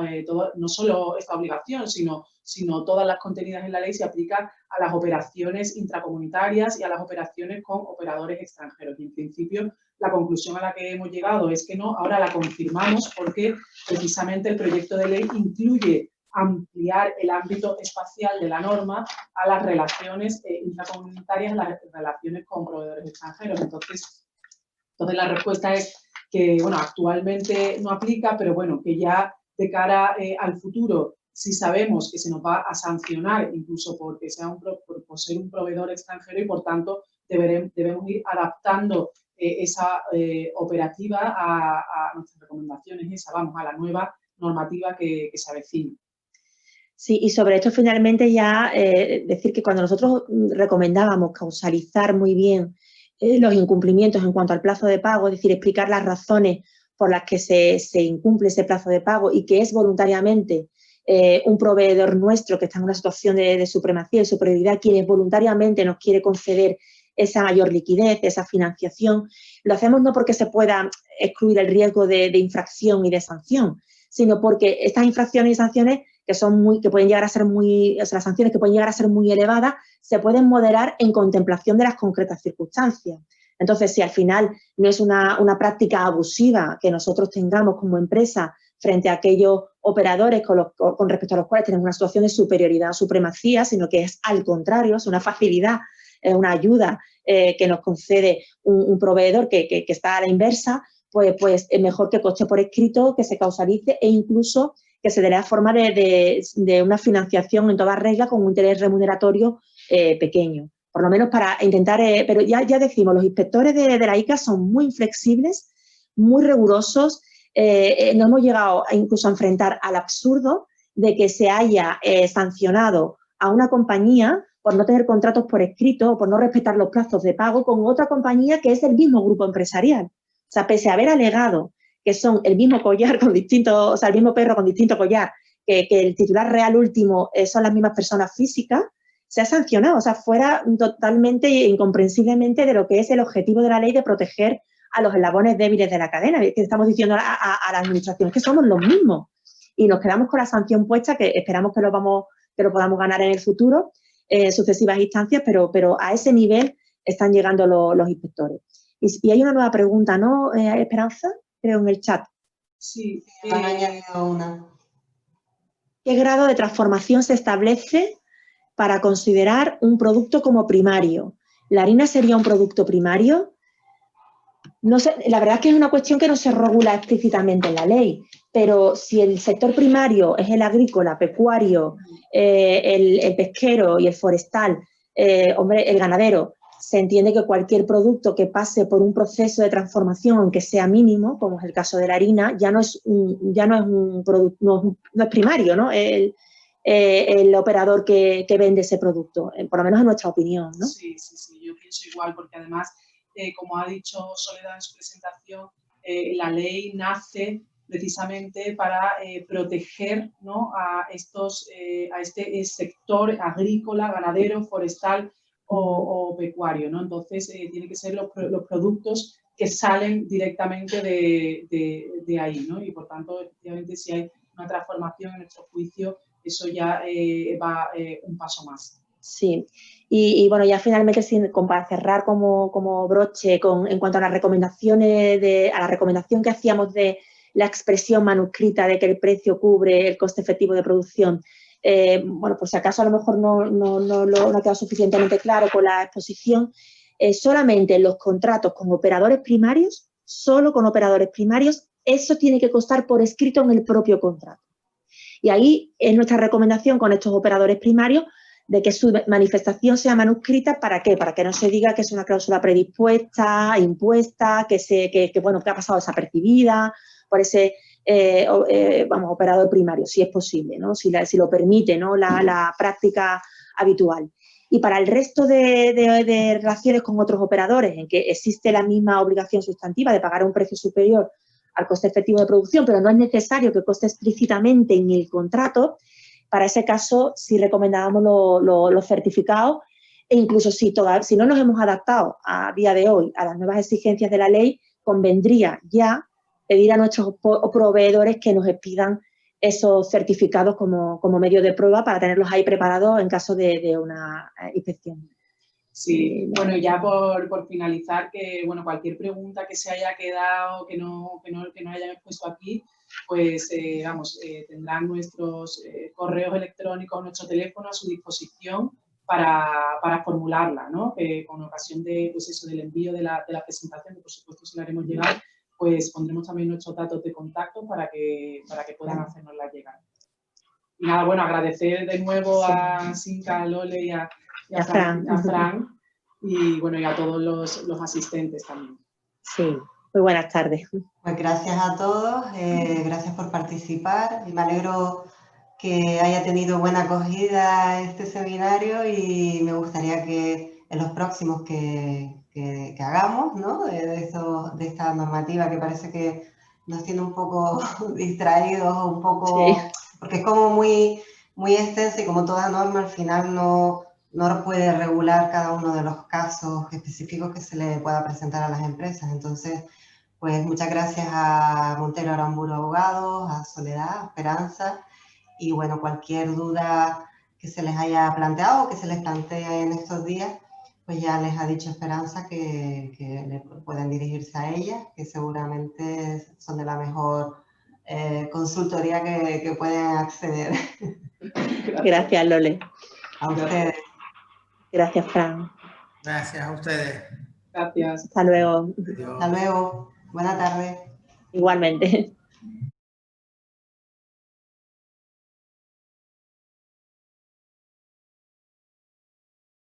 no solo esta obligación, sino todas las contenidas en la ley, se aplica a las operaciones intracomunitarias y a las operaciones con operadores extranjeros. Y en principio la conclusión a la que hemos llegado es que no, ahora la confirmamos porque precisamente el proyecto de ley incluye ampliar el ámbito espacial de la norma a las relaciones intracomunitarias, las relaciones con proveedores extranjeros. Entonces la respuesta es que, bueno, actualmente no aplica, pero bueno, que ya de cara al futuro, si sabemos que se nos va a sancionar, incluso porque sea por ser un proveedor extranjero, y por tanto debemos ir adaptando esa operativa a nuestras recomendaciones, a la nueva normativa que se avecina. Sí, y sobre esto finalmente ya decir que cuando nosotros recomendábamos causalizar muy bien los incumplimientos en cuanto al plazo de pago, es decir, explicar las razones por las que se incumple ese plazo de pago y que es voluntariamente un proveedor nuestro que está en una situación de supremacía y superioridad, quien voluntariamente nos quiere conceder esa mayor liquidez, esa financiación, lo hacemos no porque se pueda excluir el riesgo de infracción y de sanción, sino porque estas infracciones y sanciones que pueden llegar a ser las sanciones que pueden llegar a ser muy elevadas, se pueden moderar en contemplación de las concretas circunstancias. Entonces, si al final no es una práctica abusiva que nosotros tengamos como empresa frente a aquellos operadores con respecto a los cuales tenemos una situación de superioridad o supremacía, sino que es al contrario, es una facilidad, una ayuda que nos concede un proveedor que está a la inversa, pues es mejor que conste por escrito, que se causalice e incluso que se dé la forma de una financiación en toda regla con un interés remuneratorio pequeño. Por lo menos para intentar, pero ya decimos, los inspectores de la ICA son muy inflexibles, muy rigurosos. No hemos llegado incluso a enfrentar al absurdo de que se haya sancionado a una compañía por no tener contratos por escrito o por no respetar los plazos de pago con otra compañía que es del mismo grupo empresarial. O sea, pese a haber alegado que son el mismo collar con distinto, o sea, el mismo perro con distinto collar, que el titular real último son las mismas personas físicas, se ha sancionado, o sea, fuera totalmente incomprensiblemente de lo que es el objetivo de la ley de proteger a los eslabones débiles de la cadena, que estamos diciendo a la administración, que somos los mismos, y nos quedamos con la sanción puesta, que esperamos que lo podamos ganar en el futuro, en sucesivas instancias, pero a ese nivel están llegando los inspectores. Y hay una nueva pregunta, ¿no, Esperanza? Creo en el chat. Sí. Han añadido una. ¿Qué grado de transformación se establece para considerar un producto como primario? ¿La harina sería un producto primario? No sé, la verdad es que es una cuestión que no se regula explícitamente en la ley, pero si el sector primario es el agrícola, pecuario, el pesquero y el forestal, el ganadero, se entiende que cualquier producto que pase por un proceso de transformación, aunque sea mínimo, como es el caso de la harina, ya no es primario, ¿no? El operador que vende ese producto, por lo menos en nuestra opinión, ¿no? Sí, yo pienso igual, porque además, como ha dicho Soledad en su presentación, la ley nace precisamente para proteger, ¿no?, a este sector agrícola, ganadero, forestal o pecuario, ¿no? Entonces, tienen que ser los productos que salen directamente de ahí, ¿no? Y por tanto, efectivamente, si hay una transformación en nuestro juicio, eso ya va un paso más. Sí, y bueno, ya finalmente para cerrar como broche en cuanto a las recomendaciones, a la recomendación que hacíamos de la expresión manuscrita de que el precio cubre el coste efectivo de producción. Bueno, por si acaso a lo mejor no ha quedado suficientemente claro con la exposición, solamente en los contratos con operadores primarios, solo con operadores primarios, eso tiene que constar por escrito en el propio contrato. Y ahí es nuestra recomendación con estos operadores primarios de que su manifestación sea manuscrita. ¿Para qué? Para que no se diga que es una cláusula predispuesta, impuesta, que ha pasado desapercibida por ese operador primario, si es posible, ¿no? Si lo permite, ¿no? la práctica habitual. Y para el resto de relaciones con otros operadores en que existe la misma obligación sustantiva de pagar un precio superior al coste efectivo de producción, pero no es necesario que conste explícitamente en el contrato, para ese caso sí recomendábamos los certificados, e incluso si no nos hemos adaptado a día de hoy a las nuevas exigencias de la ley, convendría ya pedir a nuestros proveedores que nos expidan esos certificados como medio de prueba para tenerlos ahí preparados en caso de una inspección. Sí, bueno, y ya por finalizar, que bueno, cualquier pregunta que se haya quedado, que no hayamos puesto aquí, pues tendrán nuestros correos electrónicos, nuestro teléfono a su disposición para formularla, ¿no? Con ocasión de, pues eso, del envío de la presentación, que por supuesto se la haremos llegar, pues pondremos también nuestros datos de contacto para que puedan hacernosla llegar. Y nada, bueno, agradecer de nuevo a Sinca, a Lole y a Fran, y bueno, y a todos los asistentes también. Sí, muy buenas tardes. Pues gracias a todos, gracias por participar, y me alegro que haya tenido buena acogida este seminario, y me gustaría que en los próximos que hagamos, ¿no? de esta normativa que parece que nos tiene un poco distraídos, un poco, sí, porque es como muy extensa, y como toda norma al final no puede regular cada uno de los casos específicos que se le pueda presentar a las empresas. Entonces, pues muchas gracias a Montero Aramburu Abogados, a Soledad, a Esperanza, y bueno, cualquier duda que se les haya planteado o que se les plantee en estos días, pues ya les ha dicho Esperanza que pueden dirigirse a ella, que seguramente son de la mejor consultoría que pueden acceder. Gracias, Lole. A ustedes. Gracias, Fran. Gracias a ustedes. Gracias. Hasta luego. Hasta luego. Buena tarde. Igualmente.